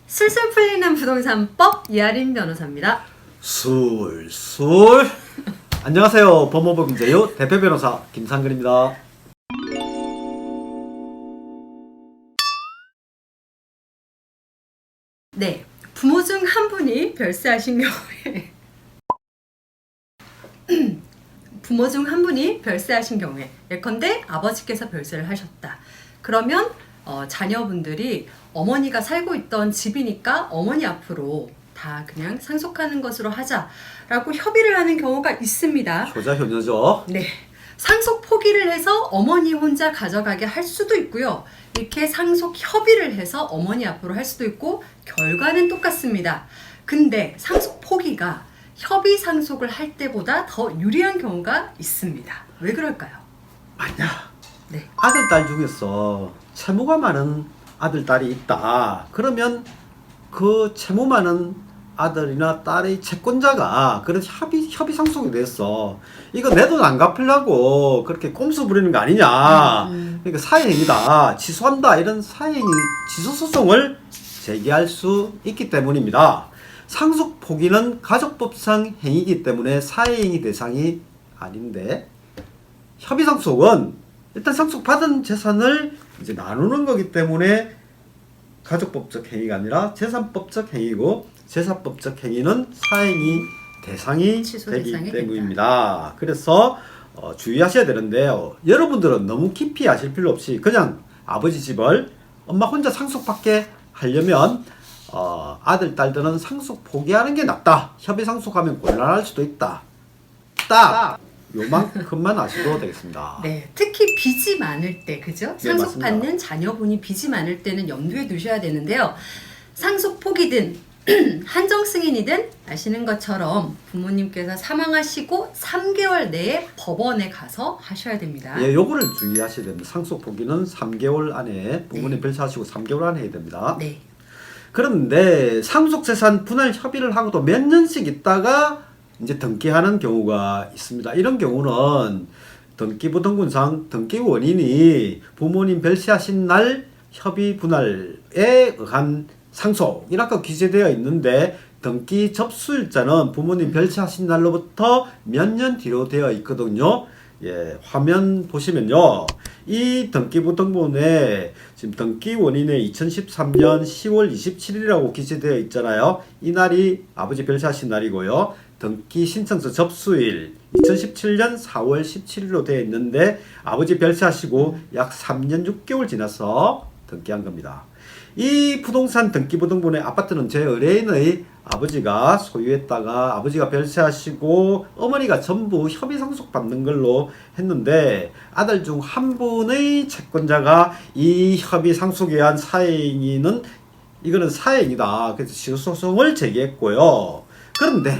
술술 풀리는 부동산법 이하린 변호사입니다. 술술 안녕하세요. 법무부 김재유 대표 변호사 김상근입니다. 네, 부모 중 한 분이 별세하신 경우에 부모 중 한 분이 별세하신 경우에 예컨대 아버지께서 별세를 하셨다. 그러면 자녀분들이 어머니가 살고 있던 집이니까 어머니 앞으로 다 그냥 상속하는 것으로 하자라고 협의를 하는 경우가 있습니다. 효자효녀죠. 네, 상속 포기를 해서 어머니 혼자 가져가게 할 수도 있고요. 이렇게 상속 협의를 해서 어머니 앞으로 할 수도 있고 결과는 똑같습니다. 근데 상속 포기가 협의 상속을 할 때보다 더 유리한 경우가 있습니다. 왜 그럴까요? 만약 네. 아들 딸 중에서 채무가 많은 아들 딸이 있다. 그러면 그 채무 많은 아들이나 딸의 채권자가 그런 협의 상속이 됐어. 이거 내 돈 안 갚으려고 그렇게 꼼수 부리는 거 아니냐. 그러니까 사회행위다. 취소한다. 이런 사회행위 취소소송을 제기할 수 있기 때문입니다. 상속 포기는 가족법상 행위이기 때문에 사회행위 대상이 아닌데, 협의 상속은 일단 상속받은 재산을 이제 나누는 거기 때문에 가족법적 행위가 아니라 재산법적 행위고, 재산법적 행위는 사행위 대상이 되기 대상이 때문입니다. 그래서 주의하셔야 되는데요. 여러분들은 너무 깊이 아실 필요 없이 그냥 아버지 집을 엄마 혼자 상속받게 하려면 아들, 딸들은 상속 포기하는 게 낫다. 협의 상속하면 곤란할 수도 있다. 딱 요만큼만 아셔도 되겠습니다. 네, 특히 빚이 많을 때, 그죠? 네, 상속받는 맞습니다. 자녀분이 빚이 많을 때는 염두에 두셔야 되는데요. 상속 포기든 한정 승인이든 아시는 것처럼 부모님께서 사망하시고 3개월 내에 법원에 가서 하셔야 됩니다. 예, 요거를 주의하셔야 됩니다. 상속 포기는 3개월 안에 부모님 별세하시고 3개월 안에 해야 됩니다. 네. 그런데 상속재산 분할 협의를 하고도 몇 년씩 있다가 이제 등기하는 경우가 있습니다. 이런 경우는 등기부등본상 등기 원인이 부모님 별세하신 날 협의 분할에 의한 상속이라고 기재되어 있는데, 등기 접수일자는 부모님 별세하신 날로부터 몇 년 뒤로 되어 있거든요. 예, 화면 보시면요. 이 등기부등본에 지금 등기 원인에 2013년 10월 27일이라고 기재되어 있잖아요. 이 날이 아버지 별세하신 날이고요. 등기 신청서 접수일 2017년 4월 17일로 되어 있는데 아버지 별세하시고 약 3년 6개월 지나서 등기한 겁니다. 이 부동산 등기부등본의 아파트는 제 의뢰인의 아버지가 소유했다가 아버지가 별세하시고 어머니가 전부 협의 상속 받는 걸로 했는데, 아들 중 한 분의 채권자가 이 협의 상속에 의한 사행위는 이거는 사행이다. 그래서 취소소송을 제기했고요. 그런데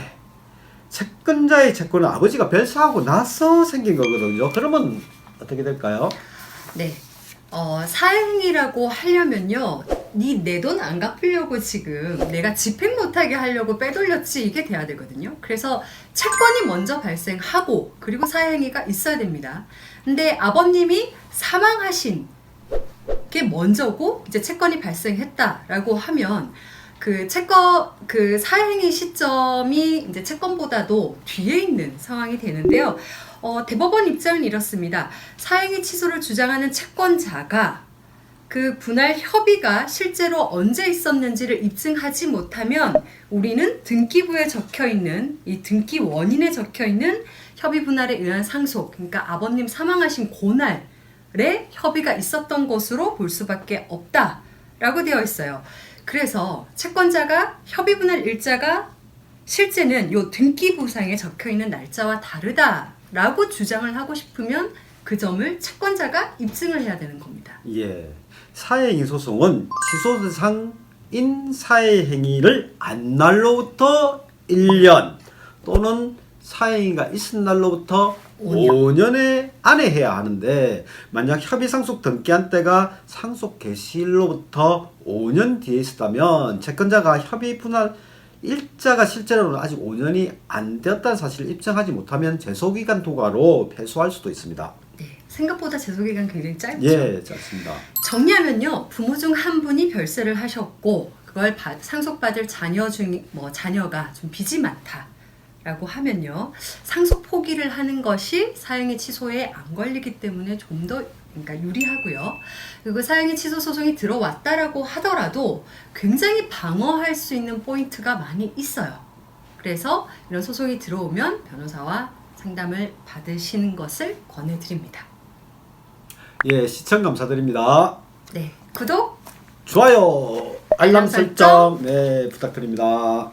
채권자의 채권은 아버지가 별세하고 나서 생긴 거거든요. 그러면 어떻게 될까요? 네. 사행이라고 하려면요, 내 돈 안 갚으려고 지금 내가 집행 못하게 하려고 빼돌렸지, 이게 돼야 되거든요. 그래서 채권이 먼저 발생하고 그리고 사행위가 있어야 됩니다. 근데 아버님이 사망하신 게 먼저고 이제 채권이 발생했다라고 하면 그 사행위 시점이 이제 채권보다도 뒤에 있는 상황이 되는데요. 대법원 입장은 이렇습니다. 사행위 취소를 주장하는 채권자가 그 분할 협의가 실제로 언제 있었는지를 입증하지 못하면 우리는 등기부에 적혀있는 이 등기 원인에 적혀있는 협의 분할에 의한 상속, 그러니까 아버님 사망하신 그날에 협의가 있었던 것으로 볼 수밖에 없다라고 되어 있어요. 그래서 채권자가 협의 분할 일자가 실제는 요 등기부상에 적혀있는 날짜와 다르다라고 주장을 하고 싶으면 그 점을 채권자가 입증을 해야 되는 겁니다. 예. 사행위 소송은 취소 대상인 사회행위를 안 날로부터 1년 또는 사행위가 있은 날로부터 5년의 안에 해야 하는데, 만약 협의 상속 등기한 때가 상속 개시일로부터 5년 뒤에 있었다면 채권자가 협의 분할 일자가 실제로는 아직 5년이 안 되었다는 사실을 입증하지 못하면 제소기간 도과로 패소할 수도 있습니다. 네, 생각보다 제소기간 굉장히 짧죠. 예, 짧습니다. 정리하면요, 부모 중 한 분이 별세를 하셨고 그걸 상속받을 자녀가 좀 빚이 많다라고 하면요, 상속 포기를 하는 것이 사형의 취소에 안 걸리기 때문에 좀 더 그러니까 유리하고요. 그리고 사형의 취소 소송이 들어왔다라고 하더라도 굉장히 방어할 수 있는 포인트가 많이 있어요. 그래서 이런 소송이 들어오면 변호사와 상담을 받으시는 것을 권해드립니다. 예, 시청 감사드립니다. 네, 구독, 좋아요, 알람 알람 설정, 네, 부탁드립니다.